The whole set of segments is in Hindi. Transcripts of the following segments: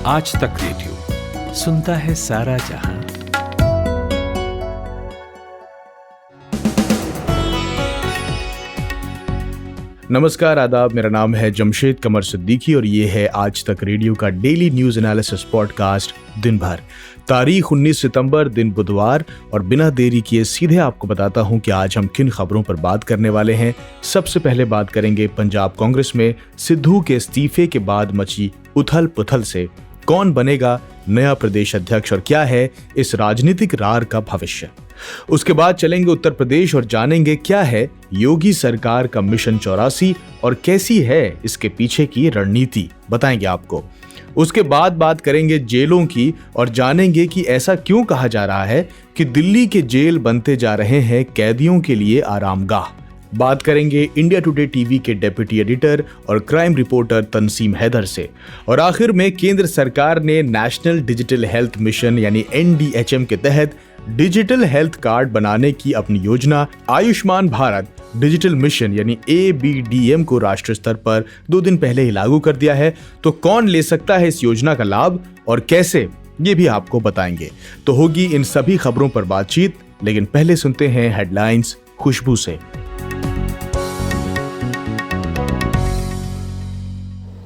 आज तक रेडियो सुनता है सारा जहां। नमस्कार, आदाब। मेरा नाम है जमशेद कमर सिद्दीकी और ये है आज तक रेडियो का डेली न्यूज एनालिसिस पॉडकास्ट दिन भर। तारीख 19 सितंबर, दिन बुधवार, और बिना देरी किए सीधे आपको बताता हूं कि आज हम किन खबरों पर बात करने वाले हैं। सबसे पहले बात करेंगे पंजाब कांग्रेस में सिद्धू के इस्तीफे के बाद मची उथल पुथल से। कौन बनेगा नया प्रदेश अध्यक्ष और क्या है इस राजनीतिक रार का भविष्य। उसके बाद चलेंगे उत्तर प्रदेश और जानेंगे क्या है योगी सरकार का मिशन 84 और कैसी है इसके पीछे की रणनीति, बताएंगे आपको। उसके बाद बात करेंगे जेलों की और जानेंगे कि ऐसा क्यों कहा जा रहा है कि दिल्ली के जेल बनते जा रहे हैं कैदियों के लिए आरामगाह। बात करेंगे इंडिया टुडे टीवी के डेप्यूटी एडिटर और क्राइम रिपोर्टर तनसीम हैदर से। और आखिर में केंद्र सरकार ने नेशनल डिजिटल हेल्थ मिशन यानी NDHM के तहत डिजिटल हेल्थ कार्ड बनाने की अपनी योजना आयुष्मान भारत डिजिटल मिशन यानी ABDM को राष्ट्रीय स्तर पर 2 दिन पहले ही लागू कर दिया है। तो कौन ले सकता है इस योजना का लाभ और कैसे, ये भी आपको बताएंगे। तो होगी इन सभी खबरों पर बातचीत, लेकिन पहले सुनते हैं हेडलाइंस खुशबू से।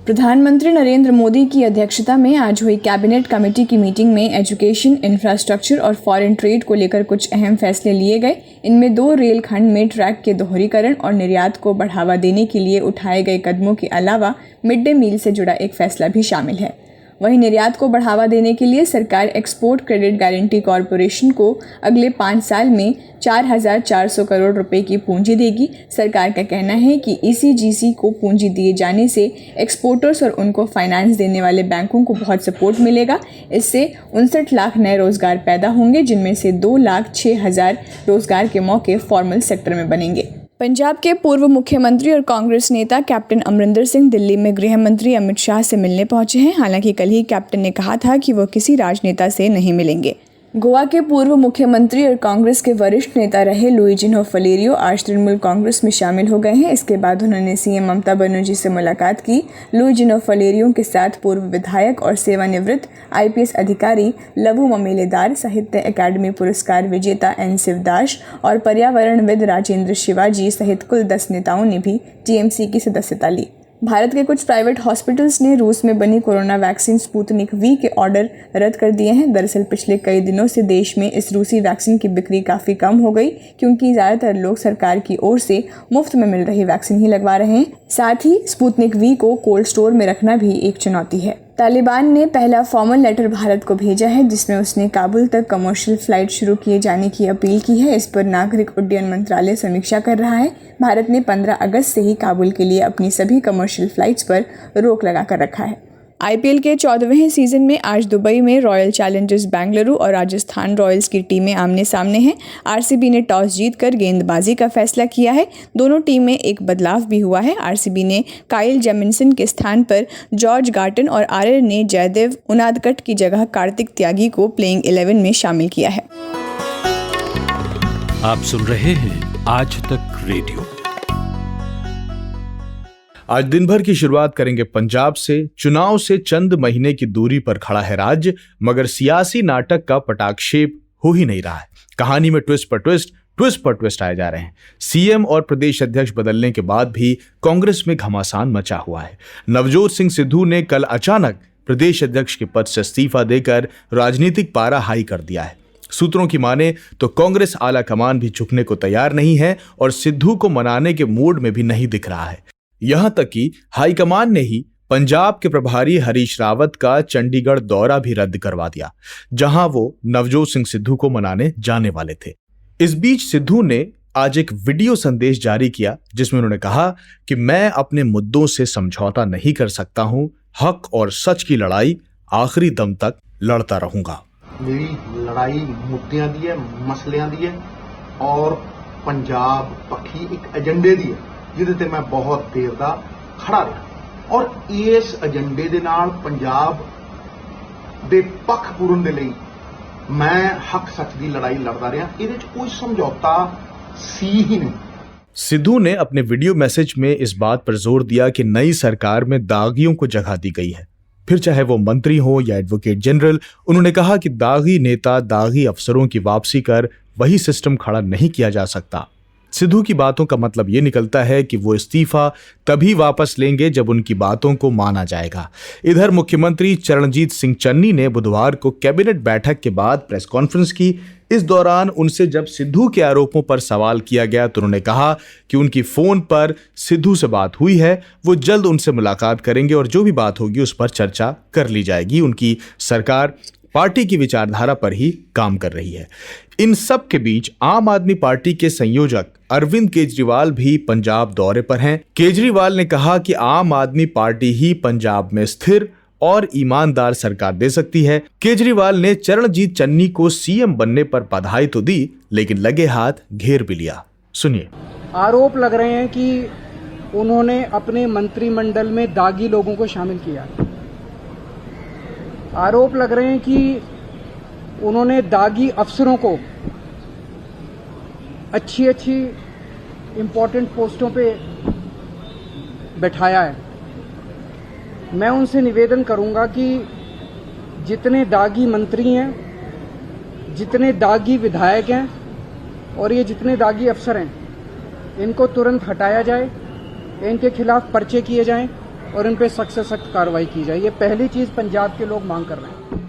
प्रधानमंत्री नरेंद्र मोदी की अध्यक्षता में आज हुई कैबिनेट कमेटी की मीटिंग में एजुकेशन, इंफ्रास्ट्रक्चर और फॉरेन ट्रेड को लेकर कुछ अहम फैसले लिए गए। इनमें 2 रेल खंड में ट्रैक के दोहरीकरण और निर्यात को बढ़ावा देने के लिए उठाए गए कदमों के अलावा मिड डे मील से जुड़ा एक फैसला भी शामिल है। वहीं निर्यात को बढ़ावा देने के लिए सरकार एक्सपोर्ट क्रेडिट गारंटी कॉरपोरेशन को अगले 5 साल में 4,400 करोड़ रुपए की पूंजी देगी। सरकार का कहना है कि ECGC को पूंजी दिए जाने से एक्सपोर्टर्स और उनको फाइनेंस देने वाले बैंकों को बहुत सपोर्ट मिलेगा। इससे 59 लाख नए रोजगार पैदा होंगे, जिनमें से 2,06,000 रोजगार के मौके फॉर्मल सेक्टर में बनेंगे। पंजाब के पूर्व मुख्यमंत्री और कांग्रेस नेता कैप्टन अमरिंदर सिंह दिल्ली में गृह मंत्री अमित शाह से मिलने पहुंचे हैं। हालांकि कल ही कैप्टन ने कहा था कि वो किसी राजनेता से नहीं मिलेंगे। गोवा के पूर्व मुख्यमंत्री और कांग्रेस के वरिष्ठ नेता रहे लुइजिनो फलेरियो आज तृणमूल कांग्रेस में शामिल हो गए हैं। इसके बाद उन्होंने CM ममता बनर्जी से मुलाकात की। लुइजिनो फलेरियो के साथ पूर्व विधायक और सेवानिवृत्त IPS अधिकारी लवू ममेलेदार, साहित्य अकादमी पुरस्कार विजेता N शिवदास और पर्यावरणविद राजेंद्र शिवाजी सहित कुल 10 नेताओं ने भी TMC की सदस्यता ली। भारत के कुछ प्राइवेट हॉस्पिटल्स ने रूस में बनी कोरोना वैक्सीन स्पुतनिक V के ऑर्डर रद्द कर दिए हैं। दरअसल पिछले कई दिनों से देश में इस रूसी वैक्सीन की बिक्री काफ़ी कम हो गई, क्योंकि ज़्यादातर लोग सरकार की ओर से मुफ्त में मिल रही वैक्सीन ही लगवा रहे हैं। साथ ही स्पुतनिक V को कोल्ड स्टोर में रखना भी एक चुनौती है। तालिबान ने पहला फॉर्मल लेटर भारत को भेजा है, जिसमें उसने काबुल तक कमर्शियल फ्लाइट शुरू किए जाने की अपील की है। इस पर नागरिक उड्डयन मंत्रालय समीक्षा कर रहा है। भारत ने 15 अगस्त से ही काबुल के लिए अपनी सभी कमर्शियल फ्लाइट्स पर रोक लगाकर रखा है। IPL के 14वें सीजन में आज दुबई में रॉयल चैलेंजर्स बेंगलुरु और राजस्थान रॉयल्स की टीमें आमने सामने हैं। RCB ने टॉस जीतकर गेंदबाजी का फैसला किया है। दोनों टीम में एक बदलाव भी हुआ है। RCB ने काइल जेमिन्सन के स्थान पर जॉर्ज गार्टन और RR ने जयदेव उनादकट की जगह कार्तिक त्यागी को प्लेइंग 11 में शामिल किया है। आप सुन रहे हैं आज तक रेडियो। आज दिन भर की शुरुआत करेंगे पंजाब से। चुनाव से चंद महीने की दूरी पर खड़ा है राज्य, मगर सियासी नाटक का पटाक्षेप हो ही नहीं रहा है। कहानी में ट्विस्ट पर ट्विस्ट आए जा रहे हैं। CM और प्रदेश अध्यक्ष बदलने के बाद भी कांग्रेस में घमासान मचा हुआ है। नवजोत सिंह सिद्धू ने कल अचानक प्रदेश अध्यक्ष के पद से इस्तीफा देकर राजनीतिक पारा हाई कर दिया है। सूत्रों की माने तो कांग्रेस आला कमान भी झुकने को तैयार नहीं है और सिद्धू को मनाने के मूड में भी नहीं दिख रहा है। यहां तक कि हाईकमान ने ही पंजाब के प्रभारी हरीश रावत का चंडीगढ़ दौरा भी रद्द करवा दिया, जहां वो नवजोत सिंह सिद्धू को मनाने जाने वाले थे। इस बीच सिद्धू ने आज एक वीडियो संदेश जारी किया, जिसमें उन्होंने कहा कि मैं अपने मुद्दों से समझौता नहीं कर सकता हूं, हक और सच की लड़ाई आखिरी दम तक लड़ता रहूंगा। मेरी लड़ाई मुद्दों दी है, मसलियां दी है और पंजाब पक्षी एक एजेंडे दी है, जिहदे ते मैं बहुत देर दा खड़ा रहा और इस एजेंडे दे नाल पंजाब दे पक्ष पूरन दे लई मैं हक सच की लड़ाई लड़ता रहा। इहदे च कोई समझौता सी ही नहीं। सिद्धू ने अपने वीडियो मैसेज में इस बात पर जोर दिया कि नई सरकार में दागियों को जगह दी गई है। फिर चाहे वो मंत्री हो या एडवोकेट जनरल। उन्होंने कहा कि दागी नेता, दागी अफसरों की वापसी कर वही सिस्टम खड़ा नहीं किया जा सकता। सिद्धू की बातों का मतलब ये निकलता है कि वो इस्तीफा तभी वापस लेंगे जब उनकी बातों को माना जाएगा। इधर मुख्यमंत्री चरणजीत सिंह चन्नी ने बुधवार को कैबिनेट बैठक के बाद प्रेस कॉन्फ्रेंस की। इस दौरान उनसे जब सिद्धू के आरोपों पर सवाल किया गया तो उन्होंने कहा कि उनकी फोन पर सिद्धू से बात हुई है, वो जल्द उनसे मुलाकात करेंगे और जो भी बात होगी उस पर चर्चा कर ली जाएगी। उनकी सरकार पार्टी की विचारधारा पर ही काम कर रही है। इन सब के बीच आम आदमी पार्टी के संयोजक अरविंद केजरीवाल भी पंजाब दौरे पर हैं। केजरीवाल ने कहा कि आम आदमी पार्टी ही पंजाब में स्थिर और ईमानदार सरकार दे सकती है। केजरीवाल ने चरणजीत चन्नी को सीएम बनने पर बधाई तो दी, लेकिन लगे हाथ घेर भी लिया। सुनिए। आरोप लग रहे हैं कि उन्होंने अपने मंत्रिमंडल में दागी लोगों को शामिल किया। आरोप लग रहे हैं कि उन्होंने दागी अफसरों को अच्छी इम्पोर्टेंट पोस्टों पे बैठाया है। मैं उनसे निवेदन करूंगा कि जितने दागी मंत्री हैं, जितने दागी विधायक हैं और ये जितने दागी अफसर हैं, इनको तुरंत हटाया जाए, इनके खिलाफ पर्चे किए जाएं और इन पे सख्त से सख्त कार्रवाई की जाए। ये पहली चीज पंजाब के लोग मांग कर रहे हैं।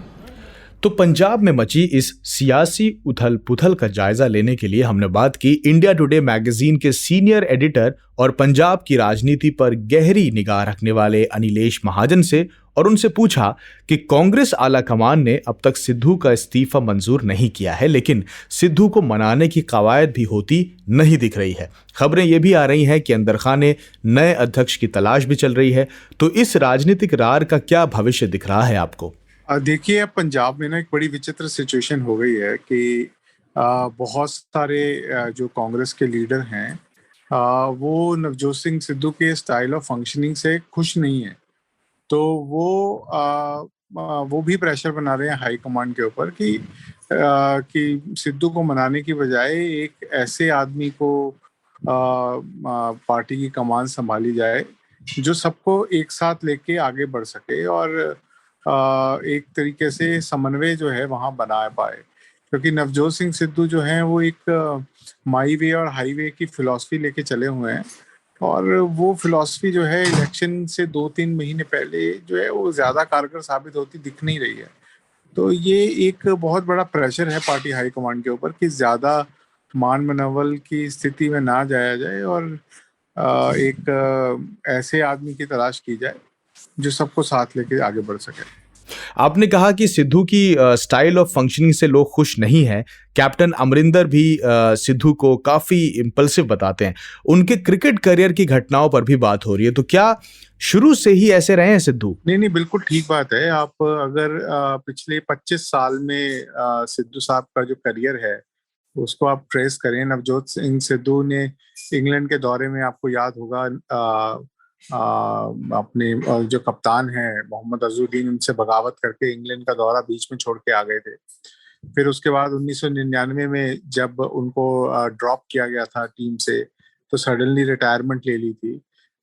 तो पंजाब में मची इस सियासी उथल पुथल का जायजा लेने के लिए हमने बात की इंडिया टुडे मैगजीन के सीनियर एडिटर और पंजाब की राजनीति पर गहरी निगाह रखने वाले अनिलेश महाजन से, और उनसे पूछा कि कांग्रेस आला कमान ने अब तक सिद्धू का इस्तीफा मंजूर नहीं किया है, लेकिन सिद्धू को मनाने की कवायद भी होती नहीं दिख रही है। खबरें ये भी आ रही हैं कि अंदर खाने नए अध्यक्ष की तलाश भी चल रही है। तो इस राजनीतिक रार का क्या भविष्य दिख रहा है आपको? देखिए, अब पंजाब में ना एक बड़ी विचित्र सिचुएशन हो गई है कि बहुत सारे जो कांग्रेस के लीडर हैं वो नवजोत सिंह सिद्धू के स्टाइल ऑफ फंक्शनिंग से खुश नहीं है। तो वो भी प्रेशर बना रहे हैं हाई कमांड के ऊपर कि सिद्धू को मनाने की बजाय एक ऐसे आदमी को पार्टी की कमान संभाली जाए जो सबको एक साथ लेके आगे बढ़ सके और एक तरीके से समन्वय जो है वहाँ बना पाए। क्योंकि नवजोत सिंह सिद्धू जो हैं वो एक माई वे और हाईवे की फिलॉसफी लेके चले हुए हैं और वो फिलॉसफी जो है इलेक्शन से 2-3 महीने पहले जो है वो ज़्यादा कारगर साबित होती दिख नहीं रही है। तो ये एक बहुत बड़ा प्रेशर है पार्टी हाई कमांड के ऊपर कि ज़्यादा मान मनवल की स्थिति में ना जाया जाए और एक ऐसे आदमी की तलाश की जाए जो सबको साथ लेके आगे बढ़ सके। आपने कहा कि सिद्धू की स्टाइल ऑफ फंक्शनिंग से लोग खुश नहीं हैं। कैप्टन अमरिंदर भी सिद्धू को काफी इम्पल्सिव बताते हैं। उनके क्रिकेट करियर की घटनाओं पर भी बात हो रही है। तो क्या शुरू से ही ऐसे रहे हैं सिद्धू? नहीं, बिल्कुल ठीक बात है। आप अगर पिछले 25 साल में सिद्धू साहब का जो करियर है उसको आप ट्रेस करें, नवजोत सिंह सिद्धू ने इंग्लैंड के दौरे में आपको याद होगा अपने जो कप्तान है मोहम्मद अजहरुद्दीन, उनसे बगावत करके इंग्लैंड का दौरा बीच में छोड़ के आ गए थे। फिर उसके बाद 1999 में जब उनको ड्रॉप किया गया था टीम से तो सडनली रिटायरमेंट ले ली थी।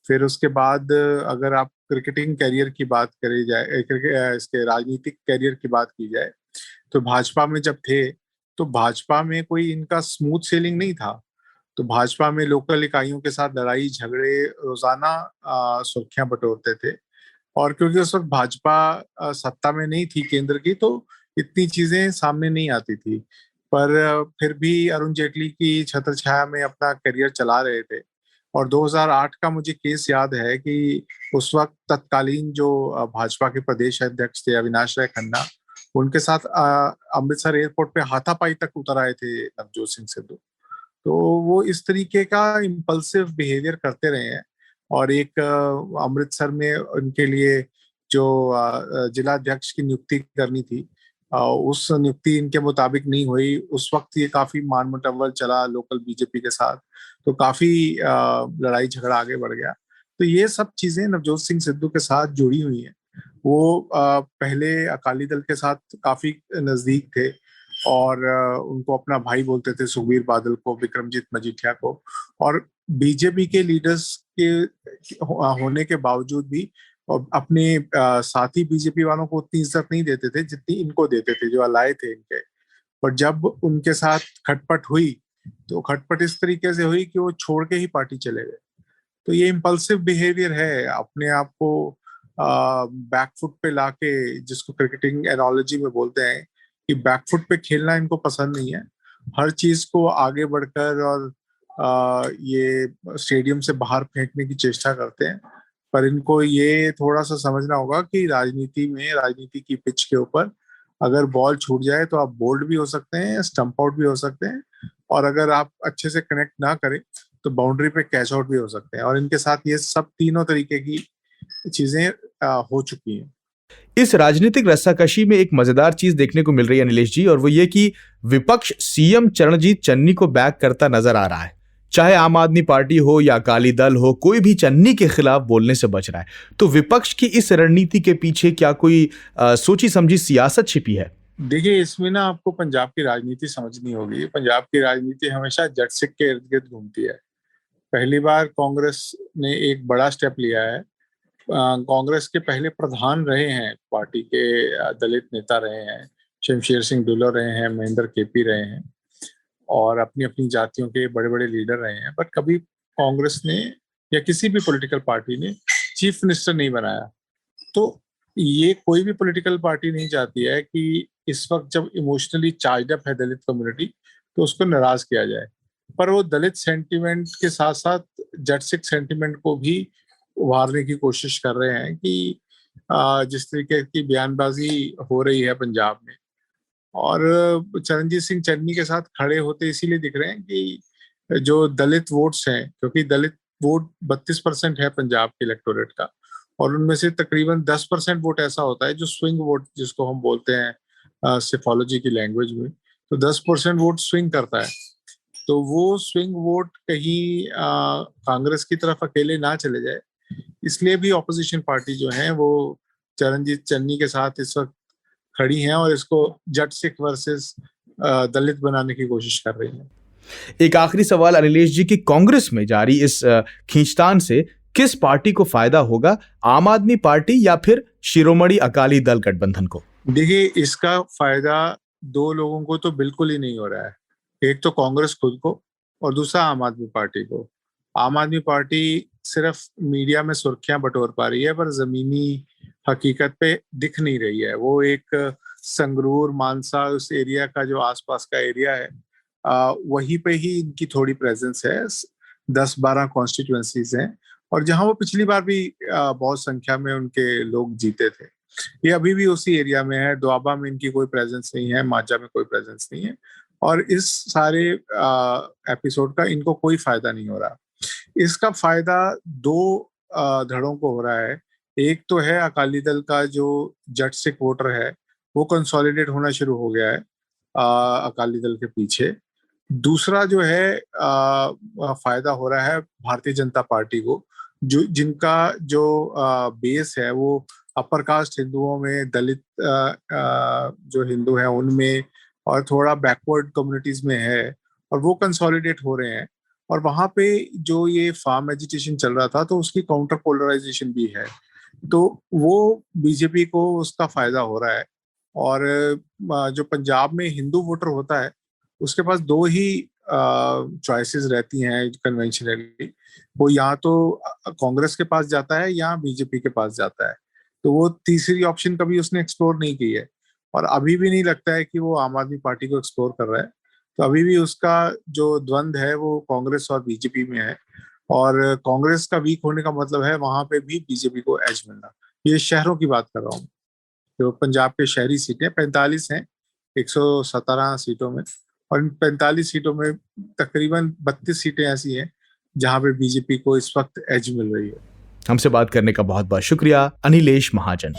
फिर उसके बाद अगर आप क्रिकेटिंग कैरियर की बात करी जाए, इसके राजनीतिक कैरियर की बात की जाए तो भाजपा में जब थे तो भाजपा में कोई इनका स्मूथ सेलिंग नहीं था। तो भाजपा में लोकल इकाइयों के साथ लड़ाई झगड़े रोजाना सुर्खियां बटोरते थे और क्योंकि उस वक्त भाजपा सत्ता में नहीं थी केंद्र की तो इतनी चीजें सामने नहीं आती थी। पर फिर भी अरुण जेटली की छत्र छाया में अपना करियर चला रहे थे और 2008 का मुझे केस याद है कि उस वक्त तत्कालीन जो भाजपा के प्रदेश अध्यक्ष थे अविनाश राय खन्ना, उनके साथ अमृतसर एयरपोर्ट पे हाथापाई तक उतर आए थे नवजोत सिंह सिद्धू। तो वो इस तरीके का इम्पल्सिव बिहेवियर करते रहे हैं और एक अमृतसर में उनके लिए जो जिला अध्यक्ष की नियुक्ति करनी थी उस नियुक्ति इनके मुताबिक नहीं हुई। उस वक्त ये काफी मान मुटव्वल चला लोकल बीजेपी के साथ, तो काफी लड़ाई झगड़ा आगे बढ़ गया। तो ये सब चीजें नवजोत सिंह सिद्धू के साथ जुड़ी हुई हैं। वो पहले अकाली दल के साथ काफी नजदीक थे और उनको अपना भाई बोलते थे, सुखबीर बादल को, विक्रमजीत मजीठिया को, और बीजेपी के लीडर्स के होने के बावजूद भी और अपने साथी बीजेपी वालों को उतनी इज्जत नहीं देते थे जितनी इनको देते थे, जो अलाए थे इनके। पर जब उनके साथ खटपट हुई तो खटपट इस तरीके से हुई कि वो छोड़ के ही पार्टी चले गए। तो ये इम्पल्सिव बिहेवियर है, अपने आप को बैकफुट पे लाके, जिसको क्रिकेटिंग एनालॉजी में बोलते हैं कि बैकफुट पे खेलना इनको पसंद नहीं है। हर चीज को आगे बढ़कर और ये स्टेडियम से बाहर फेंकने की चेष्टा करते हैं। पर इनको ये थोड़ा सा समझना होगा कि राजनीति की पिच के ऊपर अगर बॉल छूट जाए तो आप बोल्ड भी हो सकते हैं, स्टंप आउट भी हो सकते हैं, और अगर आप अच्छे से कनेक्ट ना करें तो बाउंड्री पे कैच आउट भी हो सकते हैं। और इनके साथ ये सब तीनों तरीके की चीजें हो चुकी हैं। इस राजनीतिक रस्साकशी में एक मजेदार चीज देखने को मिल रही है अनिलेश जी, और वो ये कि विपक्ष सीएम चरणजीत चन्नी को बैक करता नजर आ रहा है। चाहे आम आदमी पार्टी हो या अकाली दल हो, कोई भी चन्नी के खिलाफ बोलने से बच रहा है। तो विपक्ष की इस रणनीति के पीछे क्या कोई सोची समझी सियासत छिपी है? देखिए, इसमें ना आपको पंजाब की राजनीति समझनी होगी। पंजाब की राजनीति हमेशा जट सिख के इर्द गिर्द घूमती है। पहली बार कांग्रेस ने एक बड़ा स्टेप लिया है। कांग्रेस के पहले प्रधान रहे हैं, पार्टी के दलित नेता रहे हैं, शमशेर सिंह ढुल्लो रहे हैं, महेंद्र केपी रहे हैं, और अपनी अपनी जातियों के बड़े बड़े लीडर रहे हैं। बट कभी कांग्रेस ने या किसी भी पॉलिटिकल पार्टी ने चीफ मिनिस्टर नहीं बनाया। तो ये कोई भी पॉलिटिकल पार्टी नहीं चाहती है कि इस वक्त जब इमोशनली चार्ज अप है दलित कम्युनिटी तो उसको नाराज किया जाए। पर वो दलित सेंटिमेंट के साथ साथ जट सिख सेंटिमेंट को भी उभारने की कोशिश कर रहे हैं कि जिस तरीके की बयानबाजी हो रही है पंजाब में, और चरणजीत सिंह चन्नी के साथ खड़े होते इसीलिए दिख रहे हैं कि जो दलित वोट्स हैं, क्योंकि दलित वोट 32% है पंजाब के इलेक्टोरेट का, और उनमें से तकरीबन 10% वोट ऐसा होता है जो स्विंग वोट, जिसको हम बोलते हैं सिफोलॉजी की लैंग्वेज में, तो 10% वोट स्विंग करता है। तो वो स्विंग वोट कहीं कांग्रेस की तरफ अकेले ना चले जाए, इसलिए भी ऑपोजिशन पार्टी जो है वो चरणजीत चन्नी के साथ इस वक्त खड़ी हैं और इसको जट सिख वर्सेस दलित बनाने की कोशिश कर रही हैं। एक आखिरी सवाल अनिलेश जी की, कांग्रेस में जारी इस खींचतान से किस पार्टी को फायदा होगा, आम आदमी पार्टी या फिर शिरोमणि अकाली दल गठबंधन को? देखिए, इसका फायदा दो लोगों को तो बिल्कुल ही नहीं हो रहा है। एक तो कांग्रेस खुद को, और दूसरा आम आदमी पार्टी को। आम आदमी पार्टी सिर्फ मीडिया में सुर्खियां बटोर पा रही है, पर जमीनी हकीकत पे दिख नहीं रही है। वो एक संगरूर, मानसा, उस एरिया का जो आसपास का एरिया है, वहीं पे ही इनकी थोड़ी प्रेजेंस है। 10-12 कॉन्स्टिट्यूएंसीज हैं, और जहां वो पिछली बार भी बहुत संख्या में उनके लोग जीते थे। ये अभी भी उसी एरिया में है। दोआबा में इनकी कोई प्रेजेंस नहीं है, मांझा में कोई प्रेजेंस नहीं है, और इस सारे एपिसोड का इनको कोई फायदा नहीं हो रहा। इसका फायदा दो धड़ों को हो रहा है। एक तो है अकाली दल का जो जट सिख वोटर है, वो कंसोलिडेट होना शुरू हो गया है अकाली दल के पीछे। दूसरा जो है फायदा हो रहा है भारतीय जनता पार्टी को, जिनका जो बेस है वो अपर कास्ट हिंदुओं में, दलित जो हिंदू हैं उनमें, और थोड़ा बैकवर्ड कम्युनिटीज में है, और वो कंसोलिडेट हो रहे हैं। और वहां पे जो ये फार्म एजिटेशन चल रहा था, तो उसकी काउंटर पोलराइजेशन भी है, तो वो बीजेपी को उसका फायदा हो रहा है। और जो पंजाब में हिंदू वोटर होता है, उसके पास दो ही चॉइसेस रहती हैं कन्वेंशनली। वो या तो कांग्रेस के पास जाता है या बीजेपी के पास जाता है। तो वो तीसरी ऑप्शन कभी उसने एक्सप्लोर नहीं की है, और अभी भी नहीं लगता है कि वो आम आदमी पार्टी को एक्सप्लोर कर रहा है। तो अभी भी उसका जो द्वंद है वो कांग्रेस और बीजेपी में है, और कांग्रेस का वीक होने का मतलब है वहां पे भी बीजेपी को एज मिलना। ये शहरों की बात कर रहा हूँ। जो पंजाब के शहरी सीटें 45 हैं 117 सीटों में, और इन 45 सीटों में तकरीबन 32 सीटें ऐसी हैं जहां पे बीजेपी को इस वक्त एज मिल रही है। हमसे बात करने का बहुत बहुत शुक्रिया अनिलेश महाजन।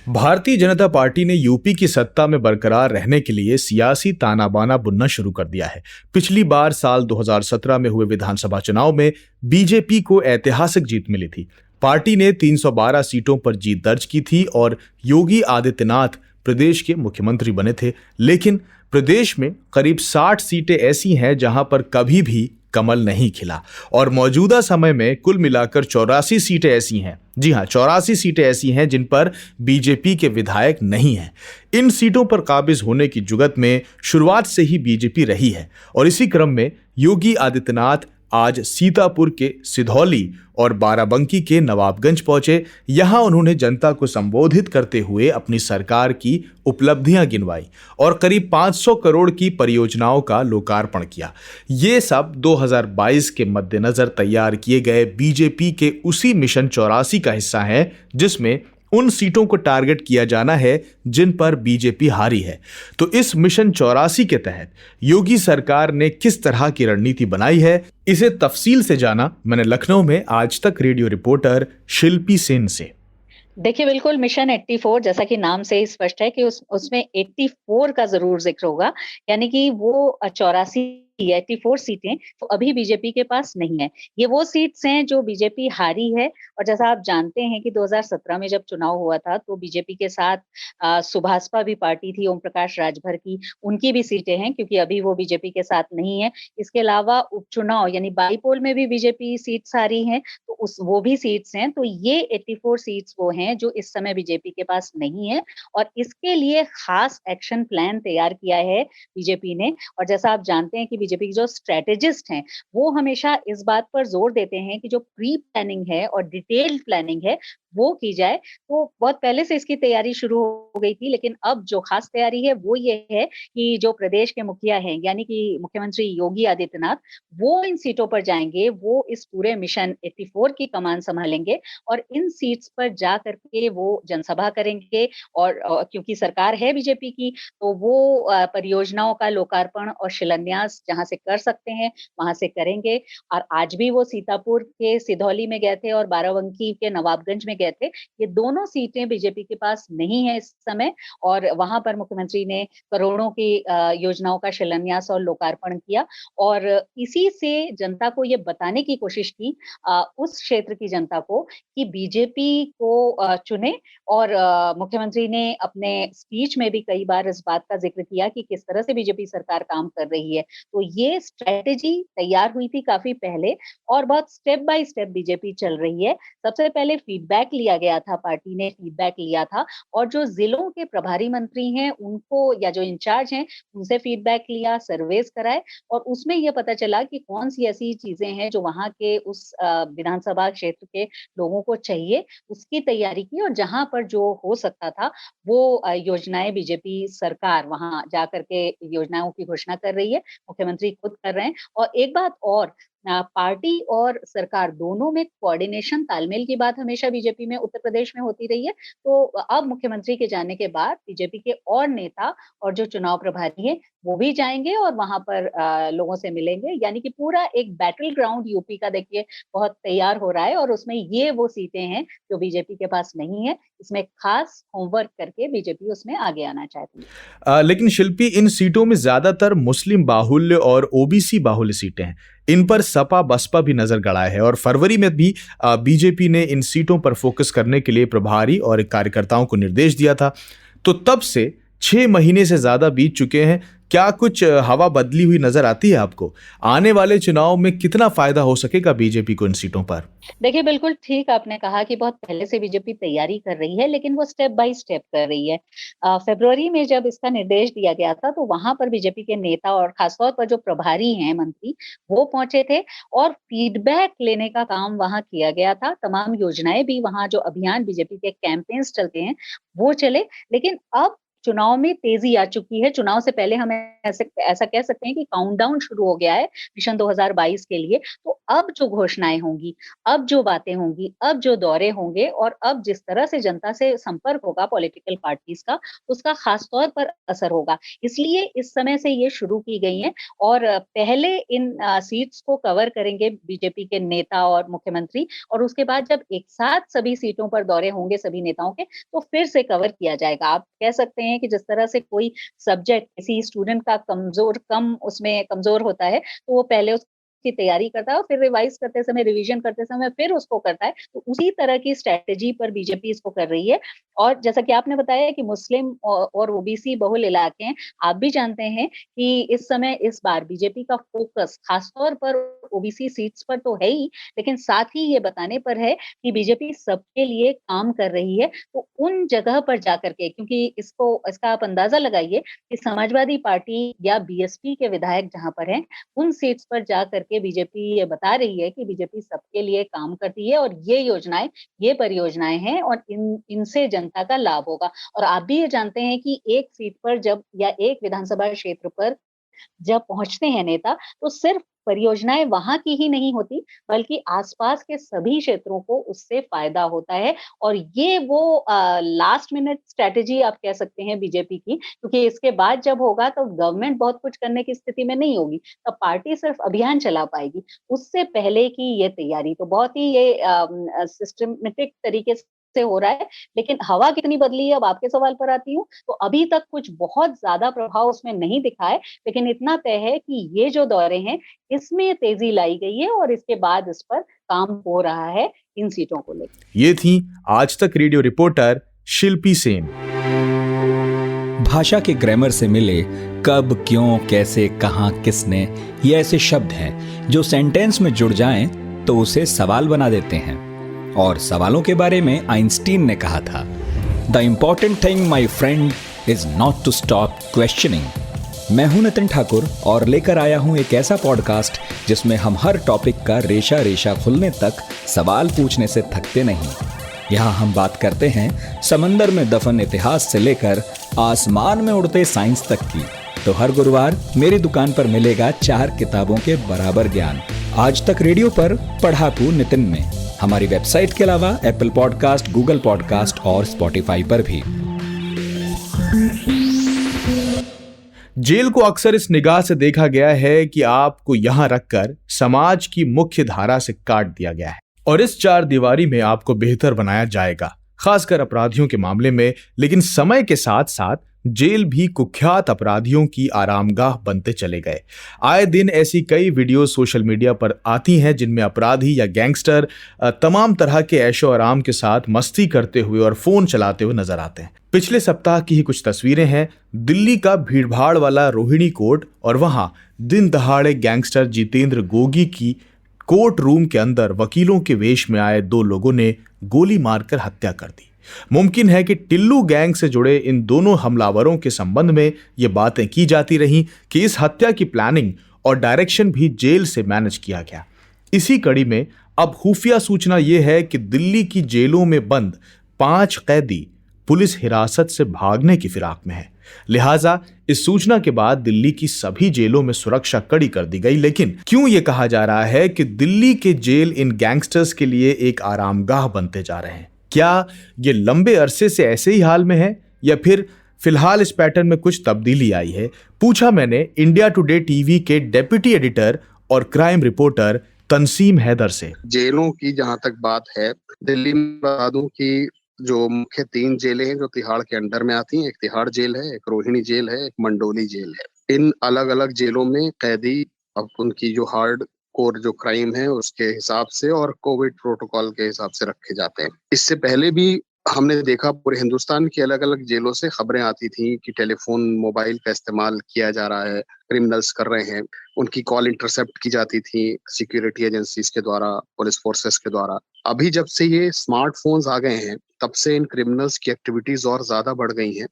भारतीय जनता पार्टी ने यूपी की सत्ता में बरकरार रहने के लिए सियासी ताना बाना बुनना शुरू कर दिया है। पिछली बार साल 2017 में हुए विधानसभा चुनाव में बीजेपी को ऐतिहासिक जीत मिली थी। पार्टी ने 312 सीटों पर जीत दर्ज की थी और योगी आदित्यनाथ प्रदेश के मुख्यमंत्री बने थे। लेकिन प्रदेश में करीब 60 सीटें ऐसी हैं जहां पर कभी भी कमल नहीं खिला और मौजूदा समय में कुल मिलाकर 84 सीटें ऐसी हैं, जी हां 84 सीटें ऐसी हैं जिन पर बीजेपी के विधायक नहीं हैं। इन सीटों पर काबिज होने की जुगत में शुरुआत से ही बीजेपी रही है और इसी क्रम में योगी आदित्यनाथ आज सीतापुर के सिधौली और बाराबंकी के नवाबगंज पहुंचे। यहां उन्होंने जनता को संबोधित करते हुए अपनी सरकार की उपलब्धियां गिनवाई और करीब 500 करोड़ की परियोजनाओं का लोकार्पण किया। ये सब 2022 के मद्देनजर तैयार किए गए बीजेपी के उसी मिशन 84 का हिस्सा है जिसमें उन सीटों को टारगेट किया जाना है जिन पर बीजेपी हारी है। तो इस मिशन 84 के तहत योगी सरकार ने किस तरह की रणनीति बनाई है, इसे तफसील से जाना मैंने लखनऊ में आज तक रेडियो रिपोर्टर शिल्पी सेन से। देखिए, बिल्कुल मिशन 84 जैसा कि नाम से ही स्पष्ट है कि उसमें 84 का जरूर जिक्र होगा, यानी कि वो 84 सीटें तो अभी बीजेपी के पास नहीं है। ये वो सीट्स हैं जो बीजेपी हारी है और जैसा आप जानते हैं कि 2017 में जब चुनाव हुआ था तो बीजेपी के साथ सुभाषपा भी पार्टी थी, ओम प्रकाश राजभर की, उनकी भी सीटें हैं क्योंकि अभी वो बीजेपी के साथ नहीं है। इसके अलावा उपचुनाव यानी बाईपोल में भी बीजेपी सीट्स हारी हैं, तो वो भी सीट्स हैं। तो ये 84 सीट्स वो हैं जो इस समय बीजेपी के पास नहीं है और इसके लिए खास एक्शन प्लान तैयार किया है बीजेपी ने। और जैसा आप जानते हैं कि बीजेपी के जो स्ट्रेटेजिस्ट हैं वो हमेशा इस बात पर जोर देते हैं कि जो प्री प्लानिंग है और डिटेल्ड प्लानिंग है वो की जाए। तो बहुत पहले से इसकी तैयारी शुरू हो गई थी, लेकिन अब जो खास तैयारी है वो ये है कि जो प्रदेश के मुखिया हैं यानी कि मुख्यमंत्री योगी आदित्यनाथ वो इन सीटों पर जाएंगे, वो इस पूरे मिशन 84 की कमान संभालेंगे और इन सीट्स पर जा करके वो जनसभा करेंगे और क्योंकि सरकार है बीजेपी की तो वो परियोजनाओं का लोकार्पण और शिलान्यास जहां से कर सकते हैं वहां से करेंगे। और आज भी वो सीतापुर के सिधौली में गए थे और बाराबंकी के नवाबगंज में गए थे। ये दोनों सीटें बीजेपी के पास नहीं है इस समय और वहां पर मुख्यमंत्री ने करोड़ों की योजनाओं का शिलान्यास और लोकार्पण किया और इसी से जनता को ये बताने की कोशिश की उस क्षेत्र की जनता को कि बीजेपी को चुने। और मुख्यमंत्री ने अपने स्पीच में भी कई बार इस बात का जिक्र किया कि किस तरह से बीजेपी सरकार काम कर रही है। तो ये स्ट्रेटेजी तैयार हुई थी काफी पहले और बहुत स्टेप बाय स्टेप बीजेपी चल रही है। सबसे पहले फीडबैक लिया गया था, पार्टी ने फीडबैक लिया था और जो जिलों के प्रभारी मंत्री हैं उनको या जो इंचार्ज हैं उनसे फीडबैक लिया, सर्वेस कराए और उसमें यह पता चला कि कौन सी ऐसी चीजें हैं जो वहां के उस विधानसभा क्षेत्र के लोगों को चाहिए, उसकी तैयारी की और जहां पर जो हो सकता था वो योजनाएं बीजेपी सरकार वहां जाकर के योजनाओं की घोषणा कर रही है, मुख्यमंत्री खुद कर रहे हैं। और एक बात और, पार्टी और सरकार दोनों में कोऑर्डिनेशन तालमेल की बात हमेशा बीजेपी में उत्तर प्रदेश में होती रही है। तो अब मुख्यमंत्री के जाने के बाद बीजेपी के और नेता और जो चुनाव प्रभारी हैं वो भी जाएंगे और वहां पर लोगों से मिलेंगे, यानी कि पूरा एक बैटल ग्राउंड यूपी का देखिए बहुत तैयार हो रहा है और उसमें ये वो सीटें हैं जो बीजेपी के पास नहीं है। इसमें खास होमवर्क करके बीजेपी उसमें आगे आना चाहती है। लेकिन शिल्पी, इन सीटों में ज्यादातर मुस्लिम बाहुल्य और ओबीसी बाहुल्य सीटें हैं। इन पर सपा बसपा भी नजर गड़ाए है और फरवरी में भी बीजेपी ने इन सीटों पर फोकस करने के लिए प्रभारी और कार्यकर्ताओं को निर्देश दिया था। तो तब से 6 महीने से ज्यादा बीत चुके हैं। क्या कुछ हवा बदली हुई नजर आती है आपको? आने वाले चुनाव में कितना फायदा हो सकेगा बीजेपी को इन सीटों पर? देखिए, बिल्कुल ठीक आपने कहा कि बहुत पहले से बीजेपी तैयारी कर रही है, लेकिन वो स्टेप बाय स्टेप कर रही है। फरवरी में जब इसका निर्देश दिया गया था तो वहां पर बीजेपी के नेता और खासतौर पर जो प्रभारी हैं मंत्री वो पहुंचे थे और फीडबैक लेने का काम वहां किया गया था। तमाम योजनाएं भी वहां जो अभियान बीजेपी के कैंपेन्स चलते हैं वो चले, लेकिन अब चुनाव में तेजी आ चुकी है। चुनाव से पहले हम ऐसा कह सकते हैं कि काउंटडाउन शुरू हो गया है मिशन 2022 के लिए। तो अब जो घोषणाएं होंगी, अब जो बातें होंगी, अब जो दौरे होंगे और अब जिस तरह से जनता से संपर्क होगा पॉलिटिकल पार्टीज का, उसका खास तौर पर असर होगा। इसलिए इस समय से ये शुरू की गई है और पहले इन सीट्स को कवर करेंगे बीजेपी के नेता और मुख्यमंत्री और उसके बाद जब एक साथ सभी सीटों पर दौरे होंगे सभी नेताओं के तो फिर से कवर किया जाएगा। आप कह सकते हैं कि जिस तरह से कोई सब्जेक्ट किसी स्टूडेंट का कम उसमें कमजोर होता है तो वो पहले की तैयारी करता है और फिर रिवाइज करते समय, रिवीजन करते समय फिर उसको करता है। तो उसी तरह की स्ट्रैटेजी पर बीजेपी इसको कर रही है। और जैसा कि आपने बताया कि मुस्लिम और ओबीसी बहुल इलाके हैं, आप भी जानते हैं कि इस समय इस बार बीजेपी का फोकस खासतौर पर ओबीसी सीट्स पर तो है ही, लेकिन साथ ही ये बताने पर है कि बीजेपी सबके लिए काम कर रही है। तो उन जगह पर जाकर के, क्योंकि इसका आप अंदाजा लगाइए कि समाजवादी पार्टी या बीएसपी के विधायक जहां पर हैं, उन सीट्स पर जा करके बीजेपी ये बता रही है कि बीजेपी सबके लिए काम करती है और ये योजनाएं, ये परियोजनाएं हैं और इनसे जनता का लाभ होगा। और आप भी ये जानते हैं कि एक सीट पर जब या एक विधानसभा क्षेत्र पर जब पहुंचते हैं नेता, तो सिर्फ परियोजनाएं वहां की ही नहीं होती, बल्कि आसपास के सभी क्षेत्रों को उससे फायदा होता है। और ये वो लास्ट मिनट स्ट्रेटेजी आप कह सकते हैं बीजेपी की, क्योंकि इसके बाद जब होगा तो गवर्नमेंट बहुत कुछ करने की स्थिति में नहीं होगी, तब पार्टी सिर्फ अभियान चला पाएगी। उससे पहले की ये तैयारी तो बहुत ही ये सिस्टमेटिक तरीके से हो रहा है। लेकिन हवा कितनी बदली है, अब आपके सवाल पर आती हूँ, तो अभी तक कुछ बहुत ज्यादा प्रभाव उसमें नहीं दिखा है, लेकिन इतना तय है कि ये जो दौरे हैं इसमें तेजी लाई गई है और इसके बाद इस पर काम हो रहा है इन सीटों को लेकर। ये थी आज तक रेडियो रिपोर्टर शिल्पी सेन। भाषा के ग्रामर से मिले कब, क्यों, कैसे, कहां, किसने, ये ऐसे शब्द हैं जो सेंटेंस में जुड़ जाएं तो उसे सवाल बना देते हैं। और सवालों के बारे में आइंस्टीन ने कहा था, the important thing my friend is not to stop questioning. मैं हूं नितिन ठाकुर और लेकर आया हूं एक ऐसा पॉडकास्ट जिसमें हम हर टॉपिक का रेशा रेशा खुलने तक सवाल पूछने से थकते नहीं। यहाँ हम बात करते हैं समंदर में दफन इतिहास से लेकर आसमान में उड़ते साइंस तक की। तो हर गुरुवार मेरी दुकान पर मिलेगा 4 किताबों के बराबर ज्ञान। आज तक रेडियो पर पढ़ाकू नितिन में, हमारी वेबसाइट के अलावा एप्पल पॉडकास्ट, गूगल पॉडकास्ट और स्पॉटिफाई पर भी। जेल को अक्सर इस निगाह से देखा गया है कि आपको यहां रखकर समाज की मुख्य धारा से काट दिया गया है और इस 4 दीवारी में आपको बेहतर बनाया जाएगा, खासकर अपराधियों के मामले में। लेकिन समय के साथ साथ जेल भी कुख्यात अपराधियों की आरामगाह बनते चले गए। आए दिन ऐसी कई वीडियो सोशल मीडिया पर आती हैं जिनमें अपराधी या गैंगस्टर तमाम तरह के ऐशो आराम के साथ मस्ती करते हुए और फोन चलाते हुए नजर आते हैं। पिछले सप्ताह की ही कुछ तस्वीरें हैं दिल्ली का भीड़भाड़ वाला रोहिणी कोर्ट, और वहां दिन दहाड़े गैंगस्टर जितेंद्र गोगी की कोर्ट रूम के अंदर वकीलों के वेश में आए 2 लोगों ने गोली मारकर हत्या कर दी। मुमकिन है कि टिल्लू गैंग से जुड़े इन दोनों हमलावरों के संबंध में ये बातें की जाती रहीं कि इस हत्या की प्लानिंग और डायरेक्शन भी जेल से मैनेज किया गया। इसी कड़ी में अब खुफिया सूचना यह है कि दिल्ली की जेलों में बंद 5 कैदी पुलिस हिरासत से भागने की फिराक में है। लिहाजा इस सूचना के बाद दिल्ली की सभी जेलों में सुरक्षा कड़ी कर दी गई। लेकिन क्यों यह कहा जा रहा है कि दिल्ली के जेल इन गैंगस्टर्स के लिए एक आरामगाह बनते जा रहे हैं? क्या ये लंबे अरसे से ऐसे ही हाल में है या फिर फिलहाल इस पैटर्न में कुछ तब्दीली आई है? पूछा मैंने इंडिया टुडे टीवी के डेप्यूटी एडिटर और क्राइम रिपोर्टर तंसीम हैदर से। जेलों की जहां तक बात है, दिल्ली में बता दूं कि जो मुख्य 3 जेलें हैं जो तिहाड़ के अंडर में आती हैं, एक तिहाड़ जेल है, एक रोहिणी जेल है, एक मंडोली जेल है। इन अलग अलग जेलों में कैदी अब उनकी जो हार्ड कोर जो क्राइम है उसके हिसाब से और कोविड प्रोटोकॉल के हिसाब से रखे जाते हैं। इससे पहले भी हमने देखा पूरे हिंदुस्तान की अलग अलग जेलों से खबरें आती थी कि टेलीफोन, मोबाइल का इस्तेमाल किया जा रहा है, क्रिमिनल्स कर रहे हैं, उनकी कॉल इंटरसेप्ट की जाती थी सिक्योरिटी एजेंसीज के द्वारा, पुलिस फोर्सेस के द्वारा। अभी जब से ये स्मार्टफोन्स आ गए हैं तब से इन क्रिमिनल्स की एक्टिविटीज और ज्यादा बढ़ गई हैं।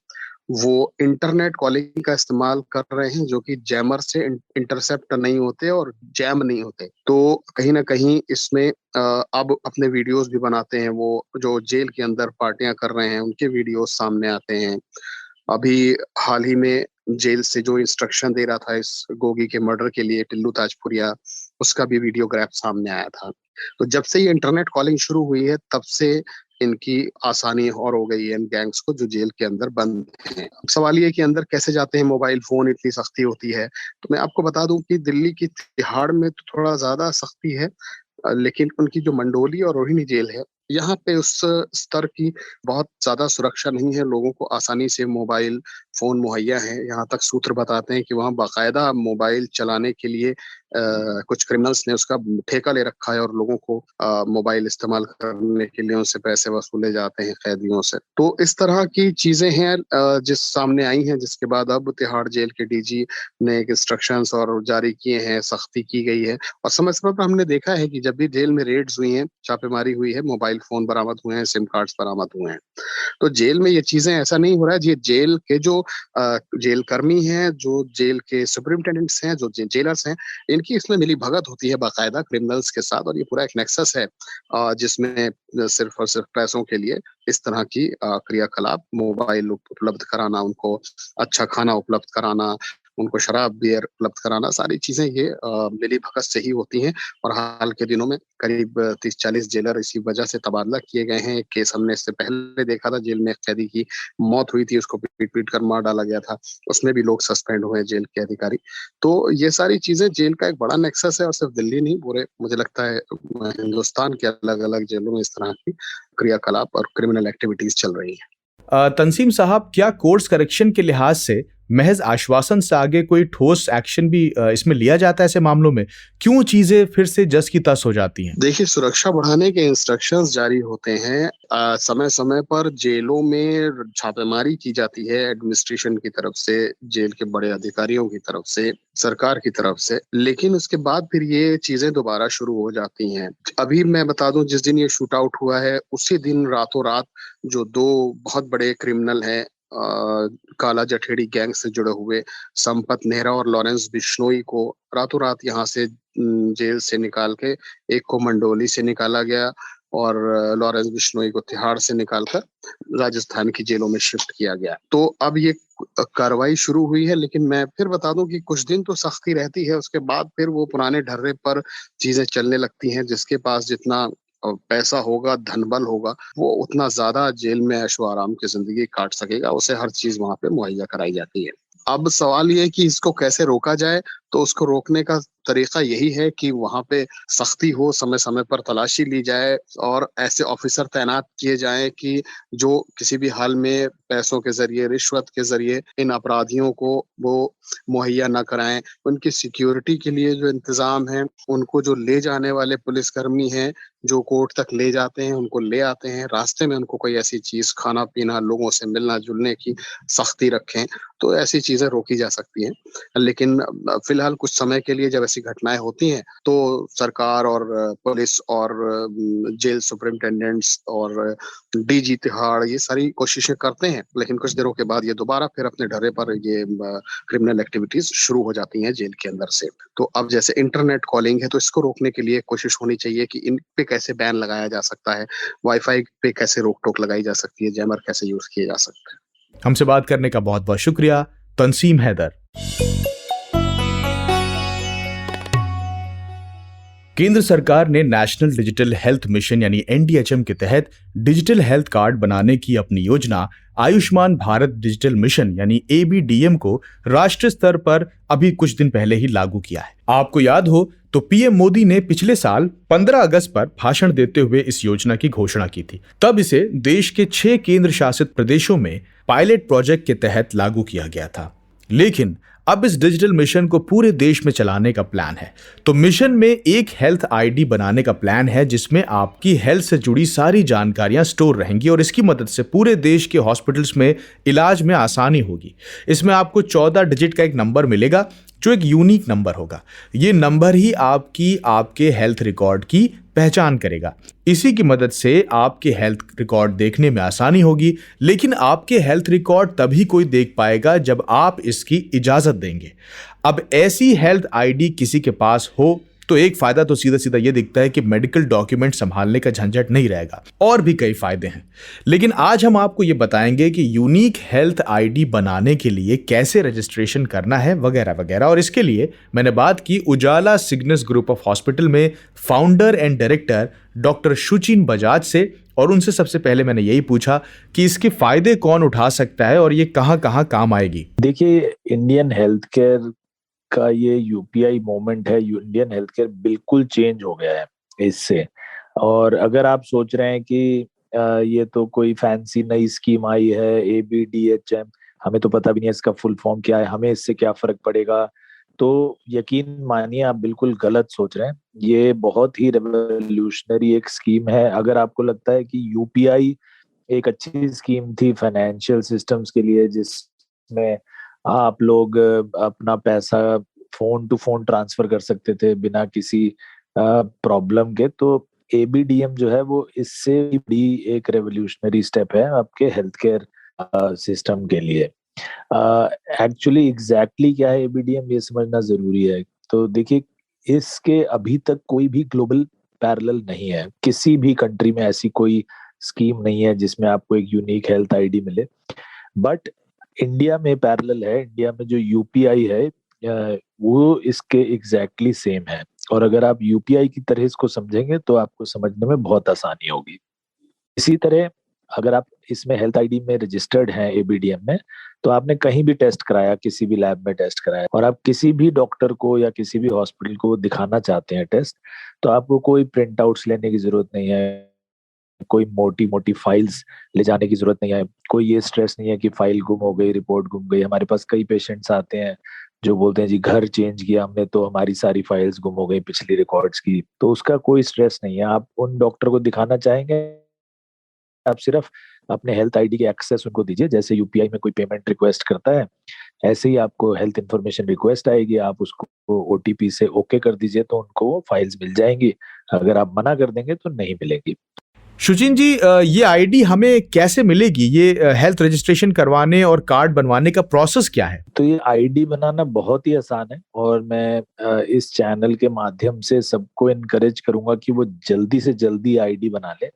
वो इंटरनेट कॉलिंग का इस्तेमाल कर रहे हैं जो कि जैमर से इंटरसेप्ट नहीं होते और जैम नहीं होते। तो कहीं ना कहीं इसमें अब अपने वीडियोस भी बनाते हैं, वो जो जेल के अंदर पार्टियां कर रहे हैं उनके वीडियोस सामने आते हैं। अभी हाल ही में जेल से जो इंस्ट्रक्शन दे रहा था इस गोगी के मर्डर के लिए टिल्लू ताजपुरिया, उसका भी वीडियोग्राफ सामने आया था। तो जब से ये इंटरनेट कॉलिंग शुरू हुई है तब से इनकी आसानी और हो गई है इन गैंग्स को जो जेल के अंदर बंद हैं। अब सवाल ये कि अंदर कैसे जाते हैं, मोबाइल फोन इतनी सख्ती होती है। तो मैं आपको बता दूं कि दिल्ली की तिहाड़ में तो थोड़ा ज्यादा सख्ती है, लेकिन उनकी जो मंडोली और रोहिणी जेल है यहाँ पे उस स्तर की बहुत ज्यादा सुरक्षा नहीं है। लोगों को आसानी से मोबाइल फोन मुहैया हैं। यहाँ तक सूत्र बताते हैं कि वहाँ बाकायदा मोबाइल चलाने के लिए कुछ क्रिमिनल्स ने उसका ठेका ले रखा है और लोगों को मोबाइल इस्तेमाल करने के लिए उनसे पैसे वसूले जाते हैं कैदियों से। तो इस तरह की चीजें हैं जिस सामने आई हैं, जिसके बाद अब तिहाड़ जेल के डीजी ने एक इंस्ट्रक्शंस और जारी किए हैं, सख्ती की गई है। और समय समय पर हमने देखा है कि जब भी जेल में रेड्स हुई हैं, छापेमारी हुई है, मोबाइल फोन बरामद हुए हैं, सिम कार्ड्स बरामद हुए हैं। तो जेल में ये चीजें ऐसा नहीं हो रहा है। ये जेल के जो जेल कर्मी हैं, जो जेल के सुपरिटेंडेंट्स हैं, जो जेलर्स हैं, इनकी इसमें मिली भगत होती है बाकायदा क्रिमिनल्स के साथ। और ये पूरा एक नेक्सस है जिसमें सिर्फ और सिर्फ पैसों के लिए इस तरह की क्रियाकलाप, मोबाइल उपलब्ध कराना, उनको अच्छा खाना उपलब्ध कराना, उनको शराब बियर उपलब्ध कराना, सारी चीजें ये मिली भगत से ही होती हैं। और हाल के दिनों में करीब 30-40 जेलर इसी वजह से तबादला किए गए हैं। एक केस हमने इससे पहले देखा था, जेल में एक कैदी की मौत हुई थी, उसको पीट पीट कर मार डाला गया था, उसमें भी लोग सस्पेंड हुए जेल के अधिकारी। तो ये सारी चीजें जेल का एक बड़ा नेक्सस है और सिर्फ दिल्ली नहीं, पूरे मुझे लगता है हिंदुस्तान के अलग अलग जेलों में इस तरह की क्रियाकलाप और क्रिमिनल एक्टिविटीज चल रही है। तंसीम साहब, क्या कोर्स करेक्शन के लिहाज से महज आश्वासन से आगे कोई ठोस एक्शन भी इसमें लिया जाता है ऐसे मामलों में? क्यों चीजें फिर से जस की तस हो जाती हैं? देखिए, सुरक्षा बढ़ाने के इंस्ट्रक्शंस जारी होते हैं, समय समय पर जेलों में छापेमारी की जाती है एडमिनिस्ट्रेशन की तरफ से, जेल के बड़े अधिकारियों की तरफ से, सरकार की तरफ से, लेकिन उसके बाद फिर ये चीजें दोबारा शुरू हो जाती हैं। अभी मैं बता दूं, जिस दिन ये शूट आउट हुआ है उसी दिन रातों रात जो 2 बहुत बड़े क्रिमिनल हैं, काला जठेड़ी गैंग से जुड़े हुए संपत नेहरा और लॉरेंस बिश्नोई को रातों रात यहाँ से जेल से निकाल के, एक को मंडोली से निकाला गया और लॉरेंस बिश्नोई को तिहाड़ से निकालकर राजस्थान की जेलों में शिफ्ट किया गया। तो अब ये कार्रवाई शुरू हुई है, लेकिन मैं फिर बता दूं कि कुछ दिन तो सख्ती रहती है, उसके बाद फिर वो पुराने ढर्रे पर चीजें चलने लगती हैं। जिसके पास जितना पैसा होगा, धनबल होगा, वो उतना ज्यादा जेल में ऐशो आराम की जिंदगी काट सकेगा, उसे हर चीज वहां पे मुहैया कराई जाती है। अब सवाल ये है कि इसको कैसे रोका जाए। तो उसको रोकने का तरीका यही है कि वहां पे सख्ती हो, समय समय पर तलाशी ली जाए और ऐसे ऑफिसर तैनात किए जाएं कि जो किसी भी हाल में पैसों के जरिए, रिश्वत के जरिए इन अपराधियों को वो मुहैया न कराएं। उनकी सिक्योरिटी के लिए जो इंतजाम है, उनको जो ले जाने वाले पुलिसकर्मी हैं, जो कोर्ट तक ले जाते हैं, उनको ले आते हैं, रास्ते में उनको कोई ऐसी चीज, खाना पीना, लोगों से मिलना जुलने की सख्ती रखें, तो ऐसी चीजें रोकी जा सकती हैं। लेकिन फिलहाल कुछ समय के लिए जब ऐसी घटनाएं होती हैं तो सरकार और पुलिस और जेल सुपरिटेंडेंट्स और डीजी तिहाड़ ये सारी कोशिशें करते हैं, लेकिन कुछ दिनों के बाद ये दोबारा फिर अपने ढर्रे पर ये क्रिमिनल एक्टिविटीज शुरू हो जाती हैं जेल के अंदर से। तो अब जैसे इंटरनेट कॉलिंग है, तो इसको रोकने के लिए कोशिश होनी चाहिए कि इन पे कैसे बैन लगाया जा सकता है, वाईफाई पे कैसे रोक टोक लगाई जा सकती है, जैमर कैसे यूज किए जा सकते हैं। हमसे बात करने का बहुत बहुत शुक्रिया तंसीम हैदर। केंद्र सरकार ने नेशनल डिजिटल हेल्थ मिशन यानी NDHM के तहत डिजिटल हेल्थ कार्ड बनाने की अपनी योजना आयुष्मान भारत डिजिटल मिशन यानी ABDM को राष्ट्रीय स्तर पर अभी कुछ दिन पहले ही लागू किया है। आपको याद हो तो PM मोदी ने पिछले साल 15 अगस्त पर भाषण देते हुए इस योजना की घोषणा की थी। तब इसे देश के 6 केंद्र शासित प्रदेशों में पायलट प्रोजेक्ट के तहत लागू किया गया था, लेकिन अब इस डिजिटल मिशन को पूरे देश में चलाने का प्लान है। तो मिशन में एक हेल्थ ID बनाने का प्लान है जिसमें आपकी हेल्थ से जुड़ी सारी जानकारियां स्टोर रहेंगी और इसकी मदद से पूरे देश के हॉस्पिटल्स में इलाज में आसानी होगी। इसमें आपको 14 डिजिट का एक नंबर मिलेगा जो एक यूनिक नंबर होगा। ये नंबर ही आपके हेल्थ रिकॉर्ड की पहचान करेगा। इसी की मदद से आपके हेल्थ रिकॉर्ड देखने में आसानी होगी, लेकिन आपके हेल्थ रिकॉर्ड तभी कोई देख पाएगा जब आप इसकी इजाजत देंगे। अब ऐसी हेल्थ ID किसी के पास हो तो एक फायदा तो सीधा सीधा ये दिखता है कि मेडिकल डॉक्यूमेंट संभालने का झंझट नहीं रहेगा, और भी कई फायदे हैं। लेकिन आज हम आपको ये बताएंगे कि यूनिक हेल्थ ID बनाने के लिए कैसे रजिस्ट्रेशन करना है वगैरह वगैरह। और इसके लिए मैंने बात की उजाला सिग्नस ग्रुप ऑफ हॉस्पिटल में founder and director doctor Shuchin Bajaj से, और उनसे सबसे पहले मैंने यही पूछा कि इसके फायदे कौन उठा सकता है और ये कहाँ कहाँ काम आएगी। देखिए, इंडियन हेल्थ केयर का ये UPI मोमेंट है, इंडियन हेल्थ केयर बिल्कुल चेंज हो गया है इससे। और अगर आप सोच रहे हैं कि ये तो कोई फैंसी नई स्कीम आई है ABDHM, हमें तो पता भी नहीं है इसका फुल फॉर्म क्या है, हमें इससे क्या फर्क पड़ेगा। तो यकीन मानिए आप बिल्कुल गलत सोच रहे हैं। ये बहुत ही रेवोल्यूशनरी एक स्कीम है। अगर आपको लगता है कि यूपीआई एक अच्छी स्कीम थी फाइनेंशियल सिस्टम्स के लिए, जिसमें आप लोग अपना पैसा फोन टू फोन ट्रांसफर कर सकते थे बिना किसी प्रॉब्लम के, तो एबीडीएम जो है वो इससे भी बड़ी एक रेवोल्यूशनरी स्टेप है आपके हेल्थ केयर सिस्टम के लिए। एक्चुअली एग्जैक्टली क्या है एबीडीएम, ये समझना जरूरी है। तो देखिए, इसके अभी तक कोई भी ग्लोबल पैरेलल नहीं है। किसी भी कंट्री में ऐसी कोई स्कीम नहीं है जिसमें आपको एक यूनिक हेल्थ आईडी मिले। बट इंडिया में पैरेलल है। इंडिया में जो यूपीआई है वो इसके एग्जैक्टली सेम है। और अगर आप यूपीआई की तरह इसको समझेंगे तो आपको समझने में बहुत आसानी होगी। इसी तरह अगर आप इसमें हेल्थ आईडी में रजिस्टर्ड हैं एबीडीएम में, तो आपने कहीं भी टेस्ट कराया, किसी भी लैब में टेस्ट कराया, और आप किसी भी डॉक्टर को या किसी भी हॉस्पिटल को दिखाना चाहते हैं टेस्ट, तो आपको कोई प्रिंट आउट्स लेने की जरूरत नहीं है, कोई मोटी मोटी फाइल्स ले जाने की जरूरत नहीं है, कोई ये स्ट्रेस नहीं है कि फाइल गुम हो गई, रिपोर्ट गुम गई। हमारे पास कई पेशेंट्स आते हैं जो बोलते हैं जी घर चेंज किया हमने तो हमारी सारी फाइल्स गुम हो गई पिछली रिकॉर्ड्स की। तो उसका कोई स्ट्रेस नहीं है। आप उन डॉक्टर को दिखाना चाहेंगे, आप सिर्फ अपने हेल्थ आईडी के एक्सेस उनको दीजिए। जैसे यूपीआई में कोई पेमेंट रिक्वेस्ट करता है, ऐसे ही आपको हेल्थ इंफॉर्मेशन रिक्वेस्ट आएगी, आप उसको ओटीपी से ओके कर दीजिए तो उनको वो फाइल्स मिल जाएंगी। अगर आप मना कर देंगे तो नहीं मिलेगी। सुचिन जी, ये आईडी हमें कैसे मिलेगी? ये हेल्थ रजिस्ट्रेशन करवाने और कार्ड बनवाने का प्रोसेस क्या है? तो ये आईडी बनाना बहुत ही आसान है, और मैं इस चैनल के माध्यम से सबको इनकरेज करूंगा कि वो जल्दी से जल्दी आईडी बना ले।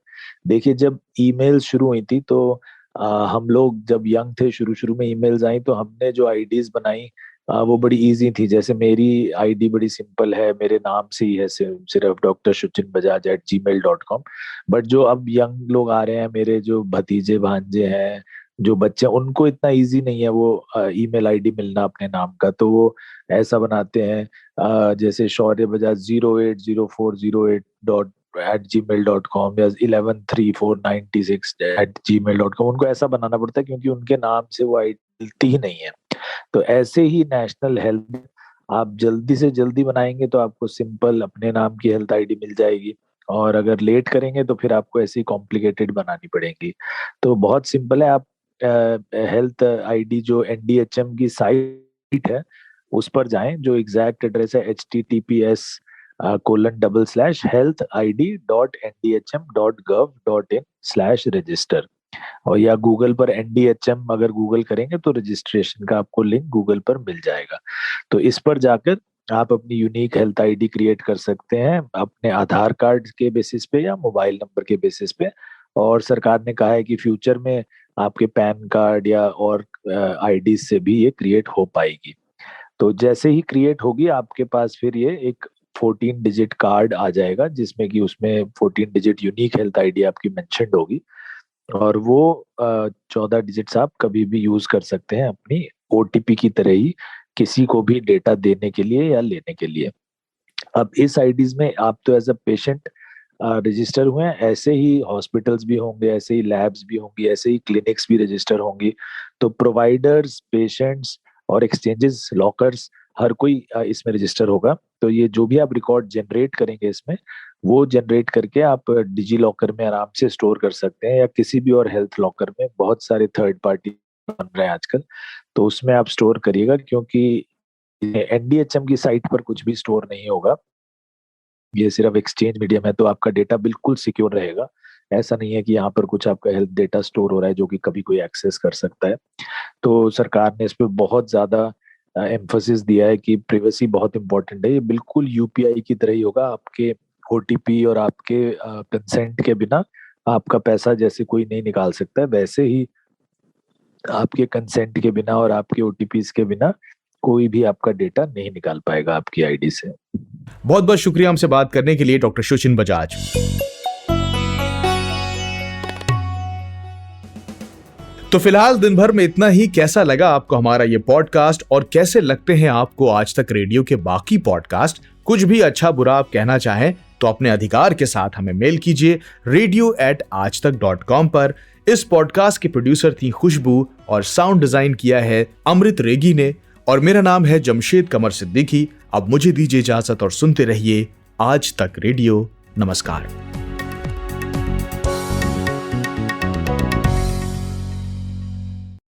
देखिए, जब ईमेल शुरू हुई थी तो हम लोग जब यंग थे, शुरू में ईमेल्स आई, तो हमने जो आईडीज बनाई वो बड़ी इजी थी। जैसे मेरी आईडी बड़ी सिंपल है, मेरे नाम से ही है, सिर्फ dr.suchinbajaj@gmail.com। बट जो अब यंग लोग आ रहे हैं, मेरे जो भतीजे भांजे हैं, जो बच्चे, उनको इतना इजी नहीं है वो ईमेल आईडी मिलना अपने नाम का। तो वो ऐसा बनाते हैं जैसे शौर्य बजाज 0804008@gmail.com या 113496@gmail.com। उनको ऐसा बनाना पड़ता है क्योंकि उनके नाम से वो आईडी मिलती ही नहीं है। तो ऐसे ही नेशनल हेल्थ आप जल्दी से जल्दी बनाएंगे तो आपको सिंपल अपने नाम की हेल्थ आईडी मिल जाएगी, और अगर लेट करेंगे तो फिर आपको ऐसी कॉम्प्लिकेटेड बनानी पड़ेगी। तो बहुत सिंपल है। आप हेल्थ आईडी जो एनडीएचएम की साइट है उस पर जाएं, जो एग्जैक्ट एड्रेस है https://healthid.ndhm.gov.in/register, और या गूगल पर एनडीएचएम अगर गूगल करेंगे तो रजिस्ट्रेशन का आपको लिंक गूगल पर मिल जाएगा। तो इस पर जाकर आप अपनी यूनिक हेल्थ आईडी क्रिएट कर सकते हैं अपने आधार कार्ड के बेसिस पे या मोबाइल नंबर के बेसिस पे। और सरकार ने कहा है कि फ्यूचर में आपके पैन कार्ड या और आईडी से भी ये क्रिएट हो पाएगी। तो जैसे ही क्रिएट होगी आपके पास फिर ये एक 14 डिजिट कार्ड आ जाएगा, जिसमें कि उसमें 14 डिजिट यूनिक हेल्थ आईडी आपकी मेंशन्ड होगी, और वो 14 डिजिट्स आप कभी भी यूज कर सकते हैं अपनी ओटीपी की तरह ही, किसी को भी डेटा देने के लिए या लेने के लिए। अब इस आईडीज में आप तो एज अ पेशेंट रजिस्टर हुए हैं, ऐसे ही हॉस्पिटल्स भी होंगे, ऐसे ही लैब्स भी होंगी, ऐसे ही क्लिनिक्स भी रजिस्टर होंगी। तो प्रोवाइडर्स, पेशेंट्स और एक्सचेंजेस, लॉकर्स, हर कोई इसमें रजिस्टर होगा। तो ये जो भी आप रिकॉर्ड जनरेट करेंगे इसमें, वो जनरेट करके आप डिजी लॉकर में आराम से स्टोर कर सकते हैं, या किसी भी और हेल्थ लॉकर में। बहुत सारे थर्ड पार्टी बन रहे हैं आजकल, तो उसमें आप स्टोर करिएगा, क्योंकि एनडीएचएम की साइट पर कुछ भी स्टोर नहीं होगा। ये सिर्फ एक्सचेंज मीडियम है, तो आपका डेटा बिल्कुल सिक्योर रहेगा। ऐसा नहीं है कि यहाँ पर कुछ आपका हेल्थ डेटा स्टोर हो रहा है जो कि कभी कोई एक्सेस कर सकता है। तो सरकार ने इस पर बहुत ज्यादा एम्फोसिस दिया है कि प्राइवेसी बहुत इंपॉर्टेंट है। ये बिल्कुल यूपीआई की तरह ही होगा। आपके ओटीपी और आपके कंसेंट के बिना आपका पैसा जैसे कोई नहीं निकाल सकता है, वैसे ही आपके कंसेंट के बिना और आपके ओटीपीज के बिना कोई भी आपका डेटा नहीं निकाल पाएगा आपकी आईडी से। बहुत बहुत शुक्रिया हमसे बात करने के लिए डॉक्टर सुचिन बजाज। तो फिलहाल दिन भर में इतना ही। कैसा लगा आपको हमारा ये पॉडकास्ट, और कैसे लगते हैं आपको आज तक रेडियो के बाकी पॉडकास्ट? कुछ भी अच्छा बुरा आप कहना चाहें तो अपने अधिकार के साथ हमें मेल कीजिए radio@aajtak.com पर। इस पॉडकास्ट के प्रोड्यूसर थी खुशबू और साउंड डिजाइन किया है अमृत रेगी ने। और मेरा नाम है जमशेद कमर सिद्दीकी। अब मुझे दीजिए इजाजत और सुनते रहिए आज तक रेडियो। नमस्कार।